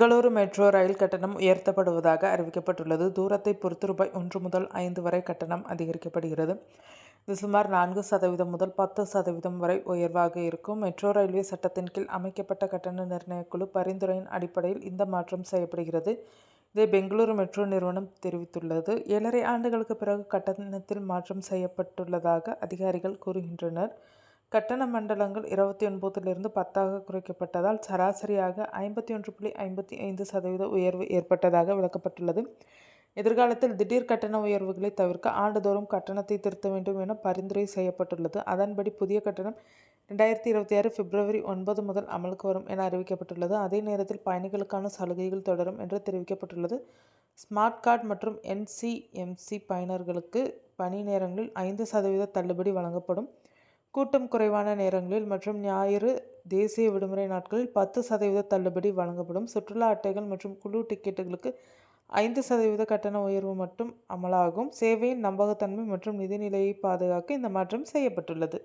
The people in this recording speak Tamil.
பெங்களூரு மெட்ரோ ரயில் கட்டணம் உயர்த்தப்படுவதாக அறிவிக்கப்பட்டுள்ளது. தூரத்தை பொறுத்து ரூ.1 முதல் 5 வரை கட்டணம் அதிகரிக்கப்படுகிறது. இது சுமார் 4% முதல் 10% வரை உயர்வாக இருக்கும். மெட்ரோ ரயில்வே சட்டத்தின் கீழ் அமைக்கப்பட்ட கட்டண நிர்ணய குழு பரிந்துரையின் அடிப்படையில் இந்த மாற்றம் செய்யப்படுகிறது. இதை பெங்களூரு மெட்ரோ நிறுவனம் தெரிவித்துள்ளது. 7½ ஆண்டுகளுக்கு பிறகு கட்டணத்தில் மாற்றம் செய்யப்பட்டுள்ளதாக அதிகாரிகள் கூறுகின்றனர். கட்டண மண்டலங்கள் 29லிருந்து 10ஆக குறைக்கப்பட்டதால் சராசரியாக 51.55% உயர்வு ஏற்பட்டதாக விளக்கப்பட்டுள்ளது. எதிர்காலத்தில் திடீர் கட்டண உயர்வுகளை தவிர்க்க ஆண்டுதோறும் கட்டணத்தை திருத்த வேண்டும் என பரிந்துரை செய்யப்பட்டுள்ளது. அதன்படி புதிய கட்டணம் 2026 பிப்ரவரி 9 முதல் அமலுக்கு வரும் என அறிவிக்கப்பட்டுள்ளது. அதே நேரத்தில் பயணிகளுக்கான சலுகைகள் தொடரும் என்று தெரிவிக்கப்பட்டுள்ளது. ஸ்மார்ட் கார்டு மற்றும் NCMC பயனர்களுக்கு பணி நேரங்களில் 5% தள்ளுபடி வழங்கப்படும். கூட்டம் குறைவான நேரங்களில் மற்றும் ஞாயிறு, தேசிய விடுமுறை நாட்களில் 10% தள்ளுபடி வழங்கப்படும். சுற்றுலா அட்டைகள் மற்றும் குழு டிக்கெட்டுகளுக்கு 5% கட்டண உயர்வு மட்டும் அமலாகும். சேவையின் நம்பகத்தன்மை மற்றும் நிதிநிலையை பாதுகாக்க இந்த மாற்றம் செய்யப்பட்டுள்ளது.